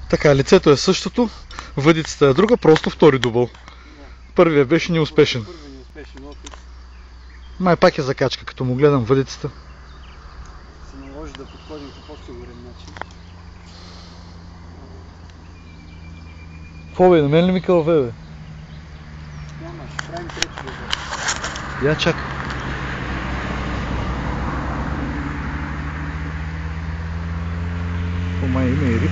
Така, лицето е същото, въдицата е друга, просто втори дубъл. Първият беше неуспешен. Май пак е закачка, като му гледам въдицата. Се наложи да подходим по по-сигурен начин. Какво бе, на мен ли ми кълве, бе? Няма, ще правим трети дубъл. Я чакай. О, май има и риб.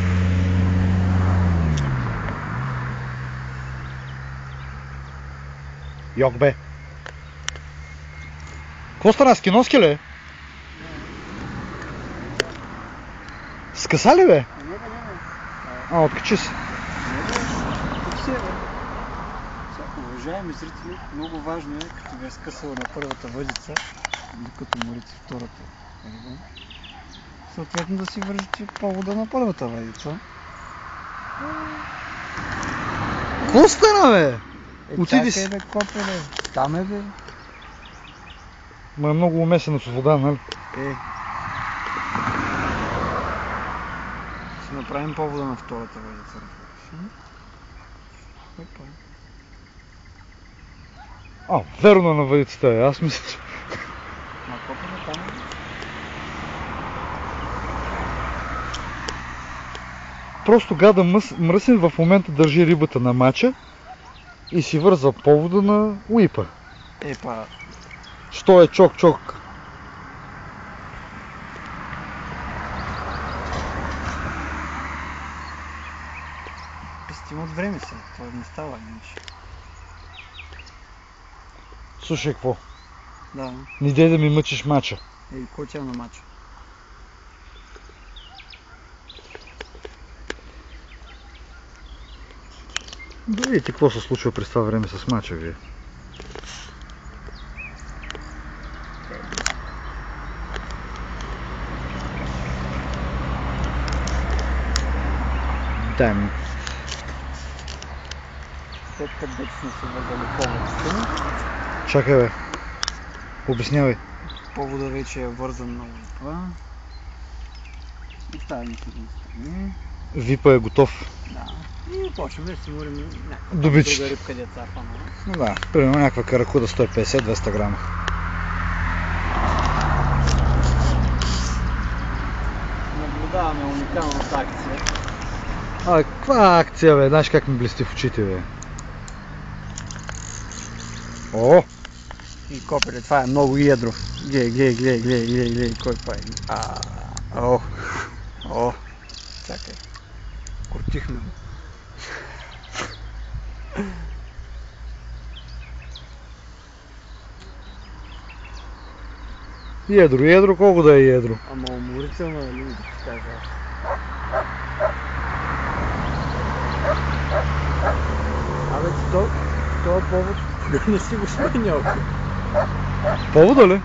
Йок бе. Какво стана, с киноски ли? Скъса ли бе? А, откачи се. Уважаеми зрители, много важно е, като ви е скъсало на първата въдица, докато морите втората риба, съответно да си вържите повода на първата въдица. Какво стана, бе? Отиди си. Чакай, бе, копеле. Там е, бе. Ма е много умесено с вода, нали? Ще направим повода на втората въдица. А, верно на въдицата е, аз мисля, че... Ма копеле там е. Просто гада мръсен в момента държи рибата на мача и си вързва повода на уипа. Епа. Що е чок-чок? Пестим от време се, това не става нищо. Слушай, какво? Да. Не дей да ми мъчиш мача. Кой тя на мача? Да видите какво се случва през това време с мача, вие. Дай ми. След като вече сме се вързали поводите. Чакай, бе. Обяснявай. Повода вече е вързан на уипа. Оставяме се да настрани. Випа е готов. Да. И почваме да си морим някаква Добички. друга рибка деца фана. Да, примерно някаква каракуда 150-200 грама. Наблюдаваме уникалната акция. А, каква акция, бе? Знаеш как ми блести в очите, бе? О! И копеле, това е много едро. Гледай, кой прави. О, чакай. Куртихме. Едро, колко да е едро? Ама уморително е ли да ти кажа? Абе, това повод да не си го сменял. Повода ли?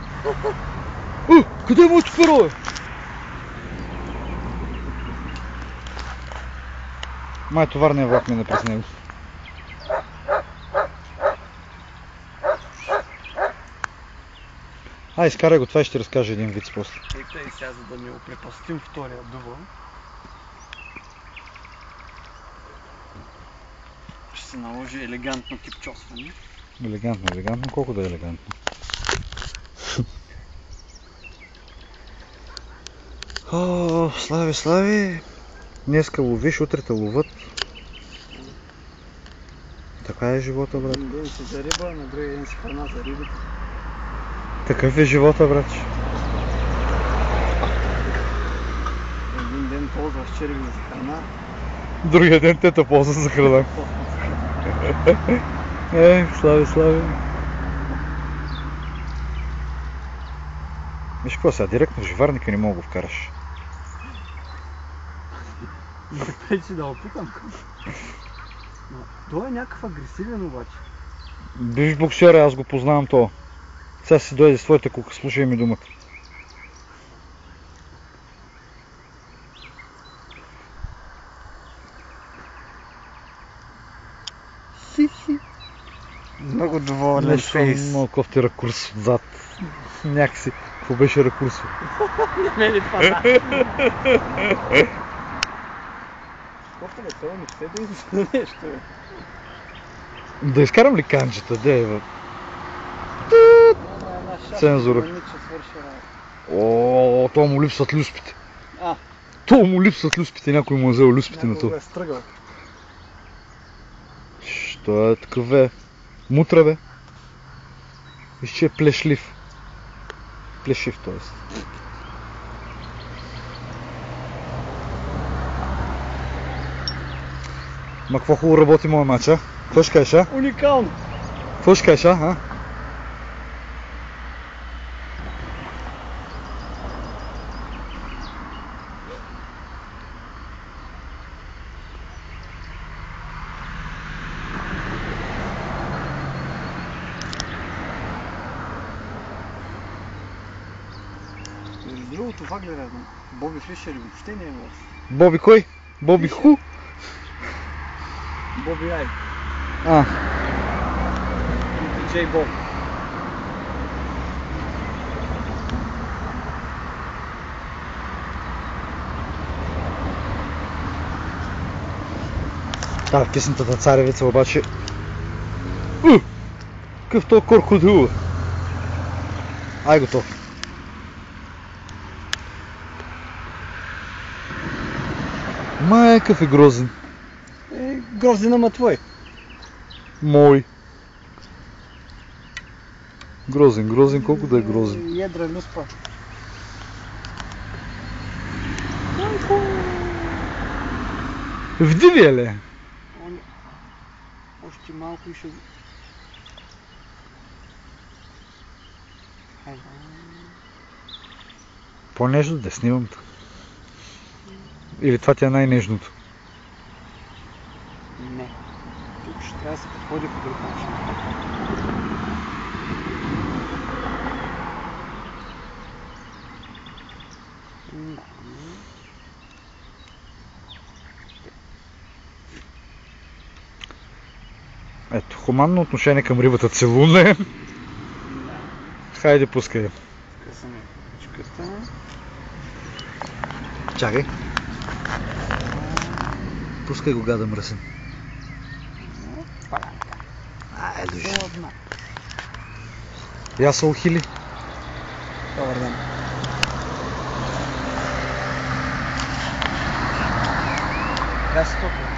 Къде е моето перо, бе? Май товарния влак мине през него. Ай, изкарай го, това ще ти разкажа един вид после. И тъй сега, за да не опрепастим втория дубъл, ще се наложи елегантно кипчосване. Елегантно, колко да е елегантно. О, слави! Днеска ловиш, утре те ловът. Така е живота, брат. Един ден си за риба, на другия ден си храна за рибите. Такъв е живота, брат. Един ден ползваш черви за храна. Другия ден те те ползва за храна. Слави. Виж какво сега, директно в живарника не мога го вкараш. Преди си да опитам. Той е някакъв агресивен обаче. Биш боксера, аз го познавам това. Сега си дойде с твоята кука, слушай ми думата. Много доволен фейс. Много кофти ракурс отзад. Някакси. Какво беше ракурсо? Не ме ли това? Какво бе, това не ще да излиза нещо, бе. Да изкарам ли канчета? Де, бе? Цензура. О, това му липсват люспите. Това му липсват люспите, някой му е взел люспите на това. Някой го е стръгал. Що е такъв, бе? Мутра, бе? Виж, че е плешлив. Плешив, т.е. Ма какво хубаво работи моя мач, а? Какво ще кажеш, а? Уникално! Какво ще кажеш, а? Между другото, Ваглера, Боби Фишер въобще не е лош. Боби кой? Боби Ху? Боби Ай. Джей Боб. Да, късната царевица обаче... Какъв то крокодил? Ай, готов. Май, какъв е грозен. Грозен, ама твой. Мой. Грозен, колко да е грозен. Ядра люспа. Вдивия ли? Още малко и ще... По-нежно да снимам. Или това ти е най-нежното? Не. Тук ще трябва да се подходи по друг начин. Ето, хуманно отношение към рибата целуне. Хайде, пускай. Късаме ръчката. Чакай. Пускай го, гада мръсен. Ай, дойде. Я са ухили. Добър ден. Я си топло.